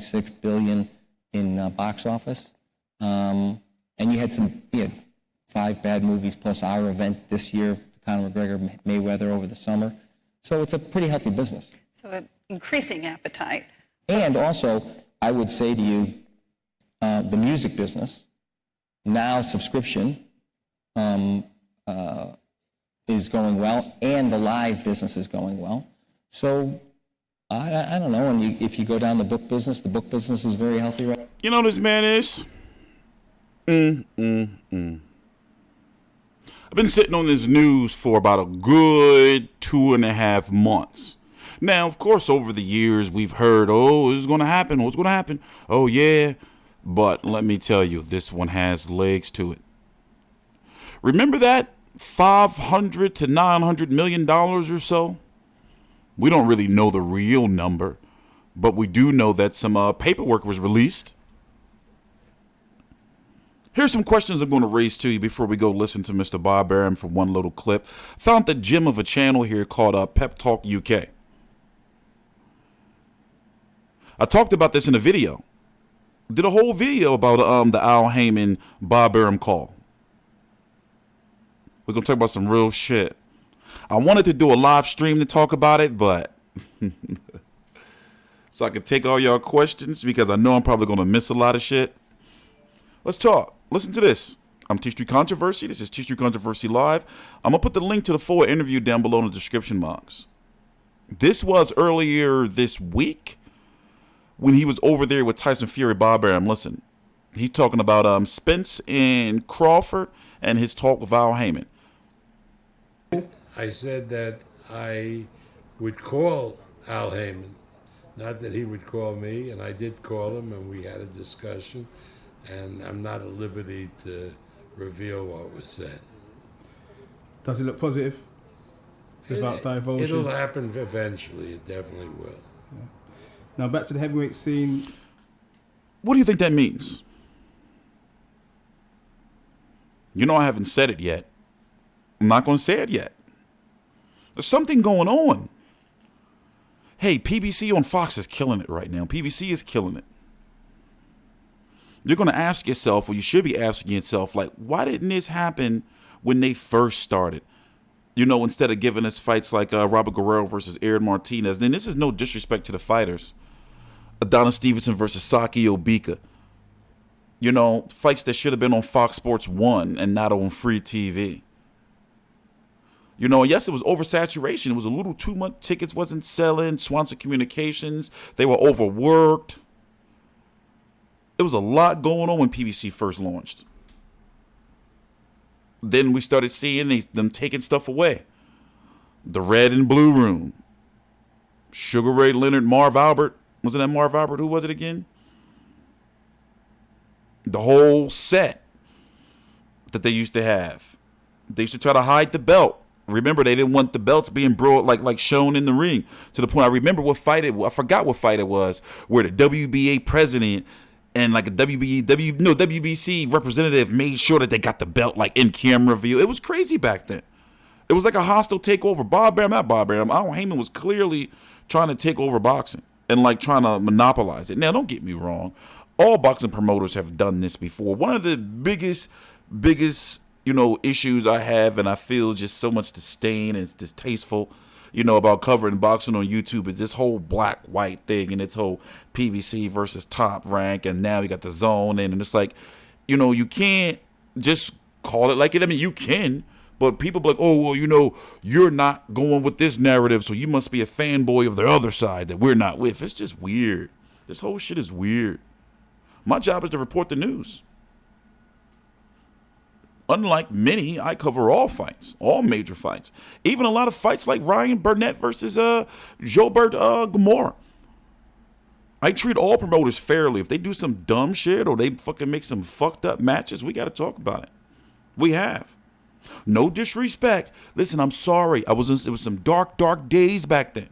$5.6 billion in box office. And you had 5 bad movies plus our event this year, Conor McGregor, Mayweather over the summer. So it's a pretty healthy business. So an increasing appetite. And also, I would say to you, the music business, now subscription, is going well, and the live business is going well. So I don't know. And if you go down the book business is very healthy right now. You know what this man is? I've been sitting on this news for about a good 2.5 months. Now, of course, over the years, we've heard, oh, this is going to happen. What's going to happen? Oh, yeah. But let me tell you, this one has legs to it. Remember that $500 to $900 million or so? We don't really know the real number, but we do know that some paperwork was released. Here's some questions I'm going to raise to you before we go listen to Mr. Bob Arum for one little clip. Found the gem of a channel here called Pep Talk UK. I talked about this in a video. Did a whole video about the Al Haymon Bob Arum call. We're going to talk about some real shit. I wanted to do a live stream to talk about it, but so I could take all y'all questions because I know I'm probably going to miss a lot of shit. Let's talk. Listen to this. I'm TstreeT Controversy. This is TstreeT Controversy Live. I'm going to put the link to the full interview down below in the description box. This was earlier this week when he was over there with Tyson Fury, Bob Arum. Listen, he's talking about Spence and Crawford and his talk with Al Haymon. I said that I would call Al Haymon, not that he would call me, and I did call him, and we had a discussion, and I'm not at liberty to reveal what was said. Does it look positive? Without divulging? It'll happen eventually. It definitely will. Yeah. Now back to the heavyweight scene. What do you think that means? You know I haven't said it yet. I'm not going to say it yet. There's something going on. Hey, PBC on Fox is killing it right now. PBC is killing it. You're going to ask yourself, or you should be asking yourself, like, why didn't this happen when they first started? You know, instead of giving us fights like Robert Guerrero versus Aaron Martinez. Then this is no disrespect to the fighters. Adonis Stevenson versus Saki Obika. You know, fights that should have been on Fox Sports 1 and not on free TV. You know, yes, it was oversaturation. It was a little too much. Tickets wasn't selling. Swanson Communications, they were overworked. There was a lot going on when PBC first launched. Then we started seeing them taking stuff away. The Red and Blue Room. Sugar Ray Leonard, Marv Albert. Wasn't that Marv Albert? Who was it again? The whole set that they used to have. They used to try to hide the belt. Remember, they didn't want the belts being brought like shown in the ring. To the point, I remember what fight it was. I forgot what fight it was, where the WBA president and like a WBC representative made sure that they got the belt like in camera view. It was crazy back then. It was like a hostile takeover. Bob Arum, not Bob Arum. Al Haymon was clearly trying to take over boxing and like trying to monopolize it. Now, don't get me wrong. All boxing promoters have done this before. One of the biggest, issues I have, and I feel just so much disdain and it's distasteful, about covering boxing on YouTube is this whole black-white thing and it's whole PBC versus Top Rank, and now you got the zone and it's like, you can't just call it like it. I mean, you can, but people be like, oh, well, you're not going with this narrative, so you must be a fanboy of the other side that we're not with. It's just weird. This whole shit is weird. My job is to report the news. Unlike many, I cover all fights, all major fights. Even a lot of fights like Ryan Burnett versus Jobert Gamora. I treat all promoters fairly. If they do some dumb shit or they fucking make some fucked up matches, we got to talk about it. We have. No disrespect. Listen, I'm sorry. It was some dark days back then.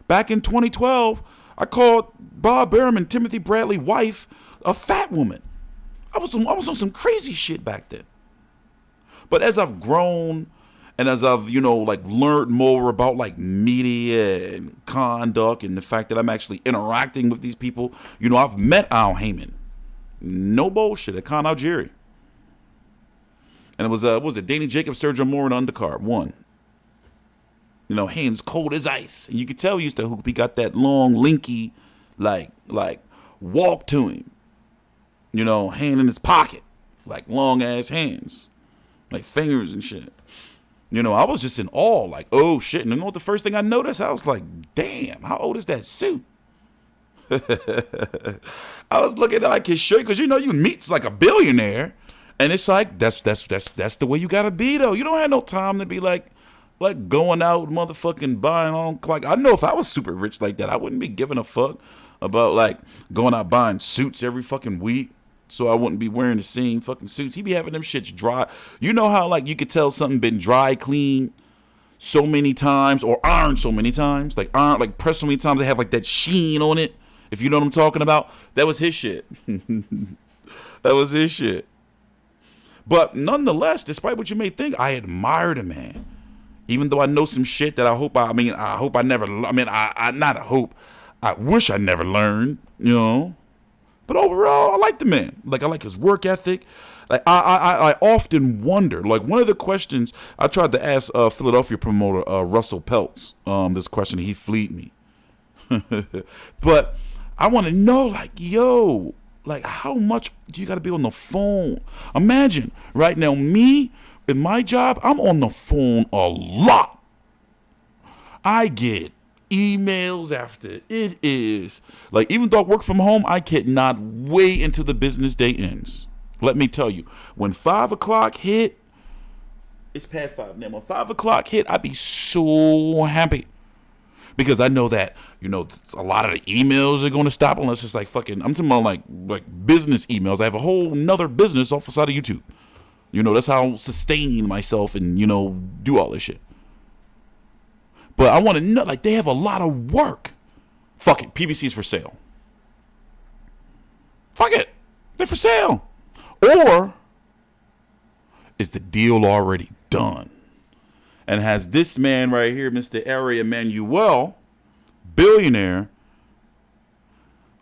Back in 2012, I called Bob Arum and Timothy Bradley's wife a fat woman. I was on some crazy shit back then. But as I've grown And as I've, like learned more about like media and conduct and the fact that I'm actually interacting with these people, I've met Al Haymon. No bullshit at Con Algieri. And it was, what was it? Danny Jacobs, Sergio Moore, and undercard. One. Hands cold as ice. And you could tell he used to hoop. He got that long, linky, like walk to him. Hand in his pocket. Like long ass hands. Like fingers and shit. I was just in awe. Like, oh shit. And you know what the first thing I noticed? I was like, damn, how old is that suit? I was looking at like his shirt because you meet like a billionaire. And it's like, that's the way you gotta be though. You don't have no time to be like going out motherfucking buying on. Like, I know if I was super rich like that, I wouldn't be giving a fuck about like going out buying suits every fucking week. So I wouldn't be wearing the same fucking suits. He be having them shits dry. You know how like you could tell something been dry cleaned so many times or ironed so many times, like iron, like pressed so many times they have like that sheen on it. If you know what I'm talking about, that was his shit. That was his shit. But nonetheless, despite what you may think, I admire the man. Even though I know some shit that I wish I never learned, But overall, I like the man. Like, I like his work ethic. Like, I often wonder, like, one of the questions I tried to ask Philadelphia promoter Russell Peltz, this question, he fleed me. But I want to know, like, yo, like, how much do you got to be on the phone? Imagine, right now, me, in my job, I'm on the phone a lot. I get emails after it is. Like, even though I work from home, I cannot wait until the business day ends. Let me tell you, when 5 o'clock hit, it's past 5 now. When 5 o'clock hit, I'd be so happy. Because I know that, a lot of the emails are going to stop unless it's like fucking, I'm talking about like business emails. I have a whole nother business off the side of YouTube. That's how I'll sustain myself and, do all this shit. But I want to know, like, they have a lot of work. Fuck it, PBC's for sale. Fuck it, they're for sale. Or is the deal already done? And has this man right here, Mr. Emanuel, billionaire,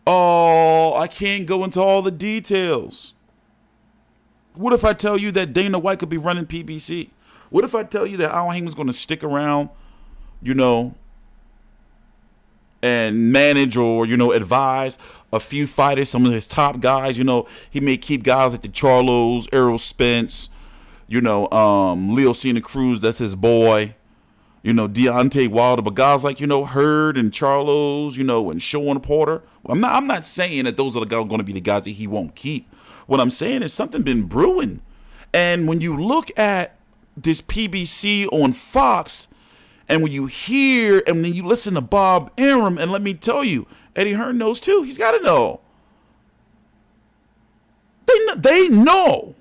oh, I can't go into all the details. What if I tell you that Dana White could be running PBC? What if I tell you that Al Haymon's going to stick around, and manage or, advise a few fighters, some of his top guys? He may keep guys like the Charlos, Errol Spence, Leo Santa Cruz, that's his boy, Deontay Wilder, but guys like, Hearn and Charlos, and Sean Porter. I'm not saying that those are going to be the guys that he won't keep. What I'm saying is something been brewing. And when you look at this PBC on Fox, and when you hear and then you listen to Bob Arum, and let me tell you, Eddie Hearn knows too. He's got to know. They know.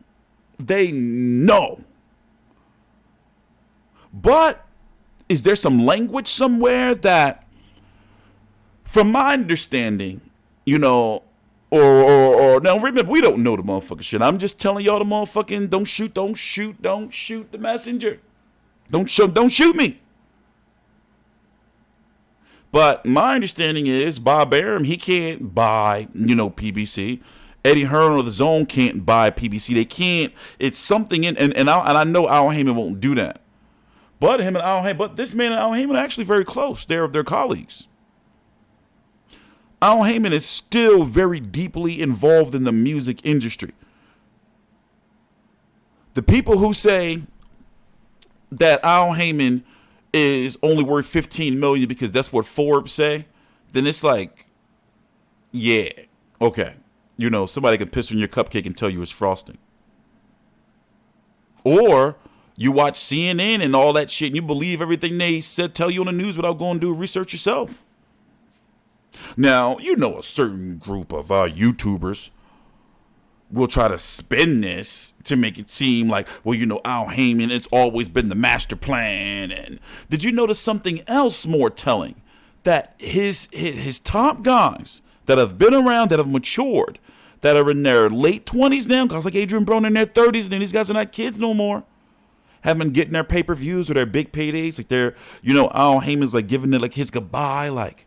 They know. But is there some language somewhere that, from my understanding, or now remember, we don't know the motherfucking shit. I'm just telling y'all the motherfucking don't shoot the messenger. Don't shoot me. But my understanding is Bob Arum, he can't buy, PBC. Eddie Hearn or the Zone can't buy PBC. They can't. It's something in, and I know Al Haymon won't do that. But this man and Al Haymon are actually very close. They're colleagues. Al Haymon is still very deeply involved in the music industry. The people who say that Al Haymon is only worth 15 million because that's what Forbes say, then it's like, yeah, okay. Somebody can piss on your cupcake and tell you it's frosting. Or you watch CNN and all that shit and you believe everything they said, tell you on the news without going to do research yourself. Now, a certain group of YouTubers will try to spin this to make it seem like, well, Al Haymon, it's always been the master plan. And did you notice something else more telling? That his top guys that have been around, that have matured, that are in their late 20s now, guys like Adrian Broner in their 30s, and these guys are not kids no more. haven't been getting their pay-per-views or their big paydays. Like they're, Al Heyman's like giving it like his goodbye, like,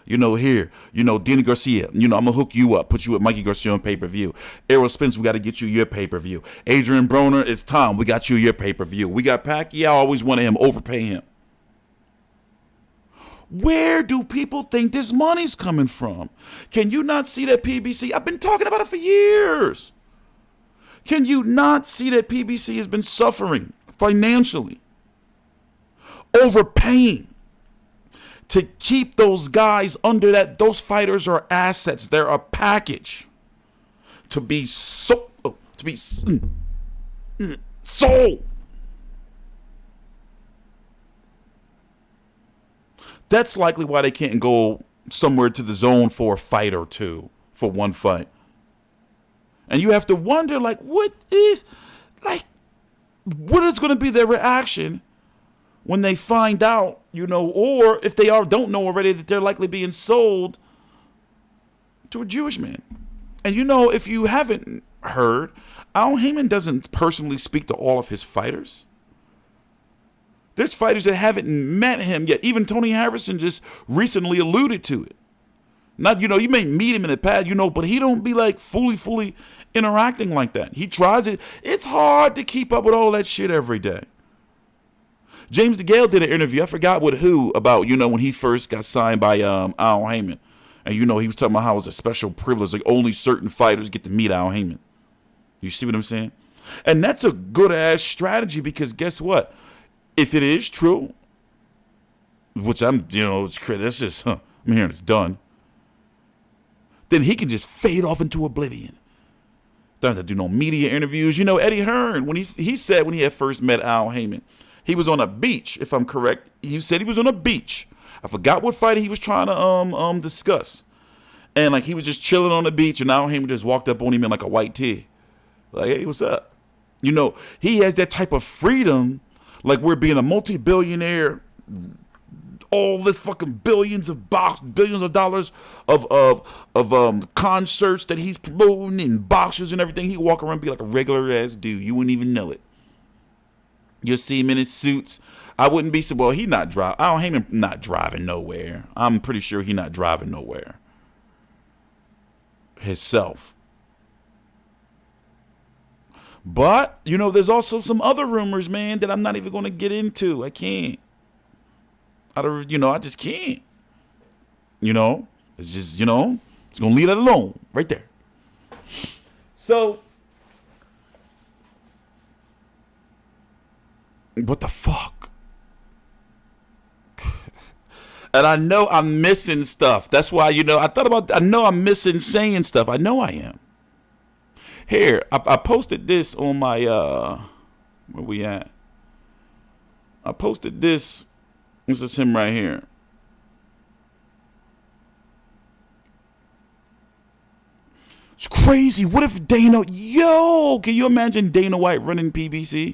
here, Danny Garcia, I'm gonna hook you up, put you with Mikey Garcia on pay-per-view. Errol Spence, we got to get you your pay-per-view. Adrian Broner, it's time, we got you your pay-per-view. We got Pacquiao, always wanted him, overpay him. Where do people think this money's coming from? Can you not see that PBC? I've been talking about it for years. Can you not see that PBC has been suffering financially, overpaying to keep those guys under that? Those fighters are assets. They're a package to be sold. That's likely why they can't go somewhere to the zone for a fight or two, for one fight. And you have to wonder, like, what is going to be their reaction when they find out, or if they don't know already, that they're likely being sold to a Jewish man. And if you haven't heard, Al Haymon doesn't personally speak to all of his fighters. There's fighters that haven't met him yet. Even Tony Harrison just recently alluded to it. Not, you may meet him in the past, but he don't be like fully interacting like that. He tries it. It's hard to keep up with all that shit every day. James DeGale did an interview, I forgot with who, about, when he first got signed by Al Haymon. And, he was talking about how it was a special privilege, like only certain fighters get to meet Al Haymon. You see what I'm saying? And that's a good-ass strategy, because guess what? If it is true, which I'm hearing it's done, then he can just fade off into oblivion. Don't have to do no media interviews. Eddie Hearn, when he said when he had first met Al Haymon, he was on a beach, if I'm correct. He said he was on a beach. I forgot what fight he was trying to discuss. And like he was just chilling on the beach, and Al Haymon just walked up on him in like a white tee. Like, hey, what's up? He has that type of freedom. Like we're being a multi-billionaire, all this fucking billions of dollars of concerts that he's promoting and boxers and everything. He walk around and be like a regular ass dude. You wouldn't even know it. You'll see him in his suits. I wouldn't be so. Well, he not driving. Al Haymon not driving nowhere. I'm pretty sure he not driving nowhere. Himself. But, there's also some other rumors, man, that I'm not even going to get into. I can't. I just can't. It's just, it's going to leave it alone right there. So, what the fuck? And I know I'm missing stuff. That's why, I know I'm missing saying stuff. I know I am. Here, I posted this on my, where we at? I posted this. This is him right here. It's crazy. What if can you imagine Dana White running PBC?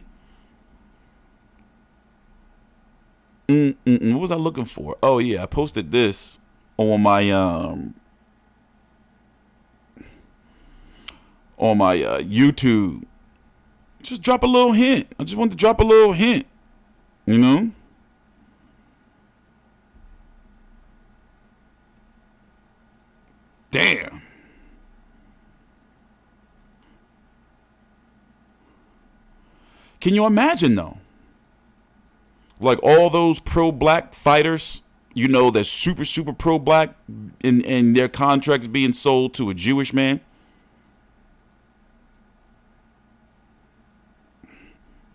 What was I looking for? Oh, yeah, I posted this on my, YouTube. Just drop a little hint. I just wanted to drop a little hint. Damn. Can you imagine though? Like all those pro-black fighters, that's super pro-black, and their contracts being sold to a Jewish man.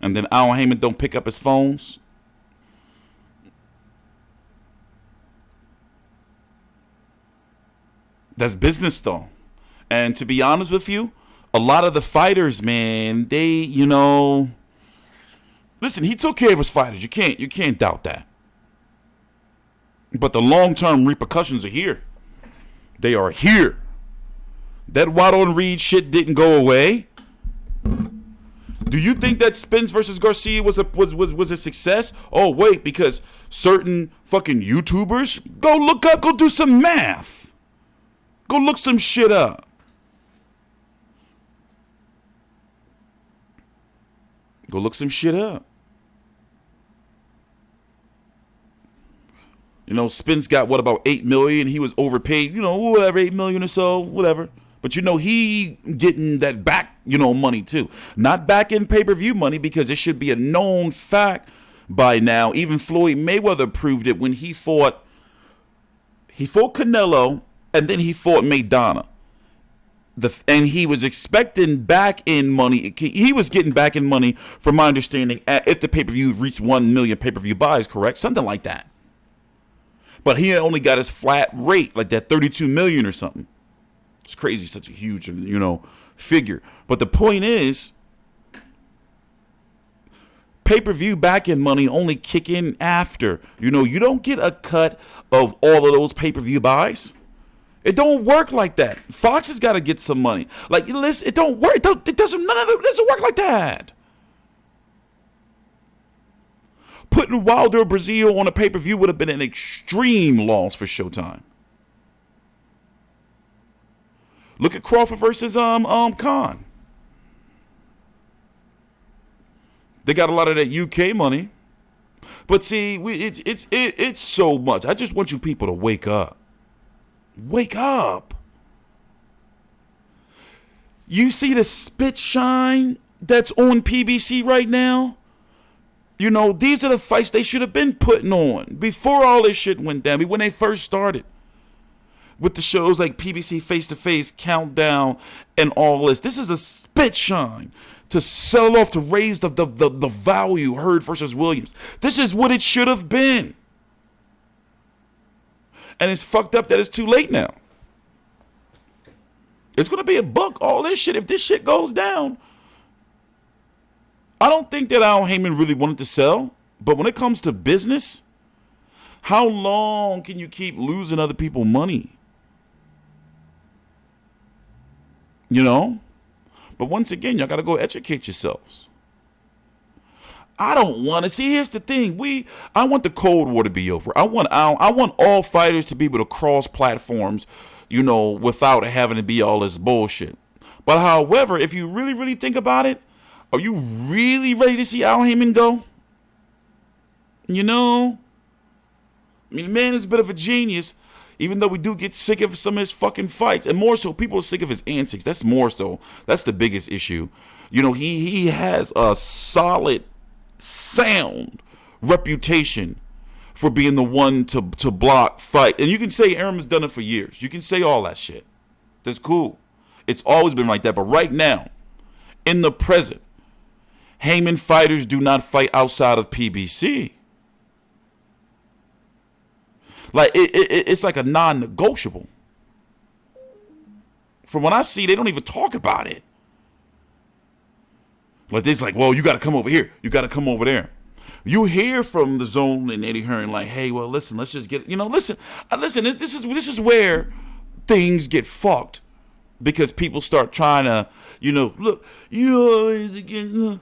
And then Al Haymon don't pick up his phones. That's business, though. And to be honest with you, a lot of the fighters, man, they, listen, he took care of his fighters. You can't doubt that. But the long-term repercussions are here. They are here. That Waddle and Reed shit didn't go away. Do you think that Spence versus Garcia was a success? Oh, wait, because certain fucking YouTubers, go do some math. Go look some shit up. Go look some shit up. You know, Spence got what, about 8 million? He was overpaid, you know, whatever, 8 million or so, whatever. But you know, he getting that back, you know, money too. Not back in pay-per-view money, because it should be a known fact by now. Even Floyd Mayweather proved it when he fought Canelo, and then he fought Maidana. And he was expecting back in money. He was getting back in money, from my understanding, if the pay-per-view reached 1 million pay-per-view buys, correct? Something like that. But he only got his flat rate, like that 32 million or something. It's crazy, such a huge, you know, figure. But the point is, pay-per-view back-end money only kick in after. You know, you don't get a cut of all of those pay-per-view buys. It don't work like that. Fox has got to get some money. Like, listen, it don't work. None of it doesn't work like that. Putting Wilder Brazil on a pay-per-view would have been an extreme loss for Showtime. Look at Crawford versus Khan. They got a lot of that UK money, but see, it's so much. I just want you people to wake up. Wake up. You see the spit shine that's on PBC right now? You know, these are the fights they should have been putting on before all this shit went down. When they first started. With the shows like PBC Face to Face, Countdown, and all this. This is a spit shine to sell off, to raise the value. Hearn versus Williams. This is what it should have been. And it's fucked up that it's too late now. It's going to be a buck, all this shit. If this shit goes down, I don't think that Al Haymon really wanted to sell. But when it comes to business, how long can you keep losing other people money? You know? But once again, y'all got to go educate yourselves. I don't want to see. Here's the thing. I want the Cold War to be over. I want all fighters to be able to cross platforms, you know, without having to be all this bullshit. But however, if you really, really think about it, are you really ready to see Al Haymon go? You know? I mean, man is a bit of a genius, even though we do get sick of some of his fucking fights. And more so, people are sick of his antics. That's more so. That's the biggest issue. You know, he has a solid, sound reputation for being the one to block fight. And you can say Arum has done it for years. You can say all that shit. That's cool. It's always been like that. But right now, in the present, Haymon fighters do not fight outside of PBC. Like, it's like a non-negotiable. From what I see, they don't even talk about it. Like, it's like, well, you got to come over here. You got to come over there. You hear from the Zone and Eddie Hearn like, hey, well, listen, let's just get, you know, listen. This is where things get fucked. Because people start trying to, you know, look, you always again.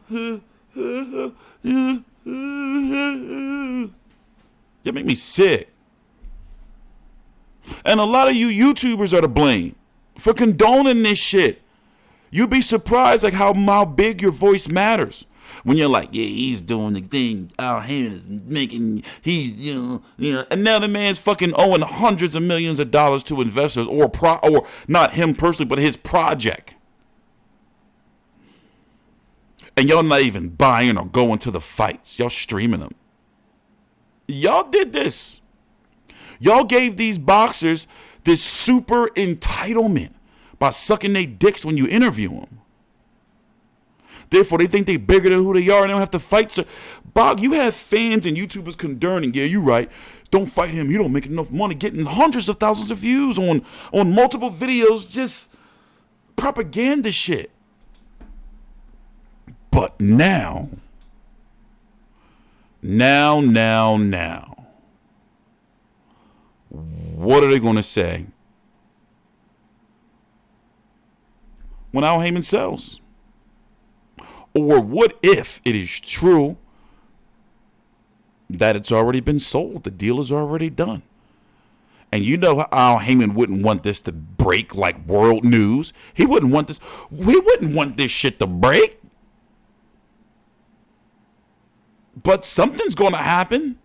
You make me sick. And a lot of you YouTubers are to blame for condoning this shit. You'd be surprised like how big your voice matters. When you're like, yeah, he's doing the thing. Al Haymon is making, he's, you know. And now the man's fucking owing hundreds of millions of dollars to investors or not him personally, but his project. And y'all not even buying or going to the fights. Y'all streaming them. Y'all did this. Y'all gave these boxers this super entitlement by sucking their dicks when you interview them. Therefore, they think they're bigger than who they are and they don't have to fight. So, Bog, you have fans and YouTubers condoning, yeah, you're right. Don't fight him. You don't make enough money. Getting hundreds of thousands of views on multiple videos, just propaganda shit. But now. What are they going to say when Al Haymon sells? Or what if it is true that it's already been sold? The deal is already done. And you know Al Haymon wouldn't want this to break like world news. He wouldn't want this. We wouldn't want this shit to break. But something's going to happen.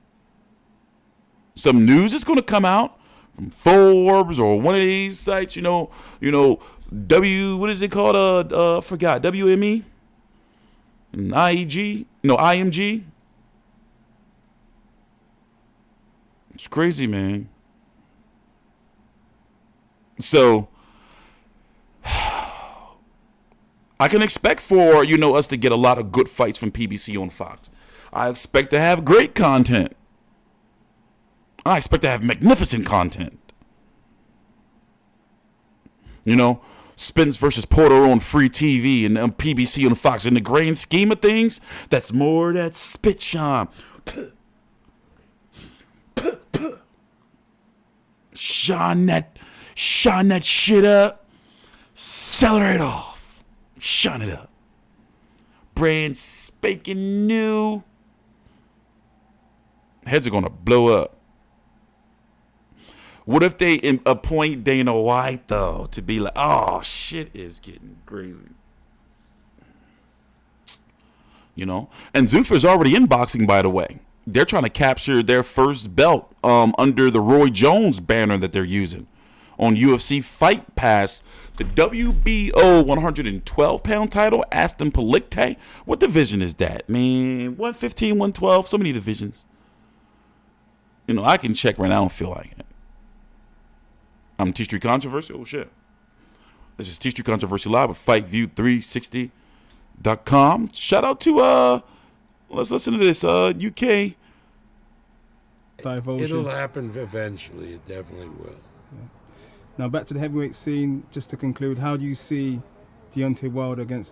some news is going to come out from Forbes or one of these sites, you know, what is it called? I forgot, WME? And IEG? No, IMG? It's crazy, man. So I can expect for, us to get a lot of good fights from PBC on Fox. I expect to have great content. I expect to have magnificent content. Spence versus Porter on free TV and PBC on Fox. In the grand scheme of things, that's more that spit shine. Shine that shit up. Celebrate off. Shine it up. Brand spanking new. Heads are gonna blow up. What if they appoint Dana White, though, to be like, oh, shit is getting crazy. And Zuffer's already in boxing, by the way. They're trying to capture their first belt under the Roy Jones banner that they're using on UFC Fight Pass. The WBO 112-pound title, Aston Palicte. What division is that? Man, 115, 112, so many divisions. I can check right now. I don't feel like it. I'm TstreeT Controversy. Oh, shit. This is TstreeT Controversy Live with FightView360.com. Shout out to, let's listen to this, UK. Divulsion. It'll happen eventually. It definitely will. Now back to the heavyweight scene. Just to conclude, how do you see Deontay Wilder against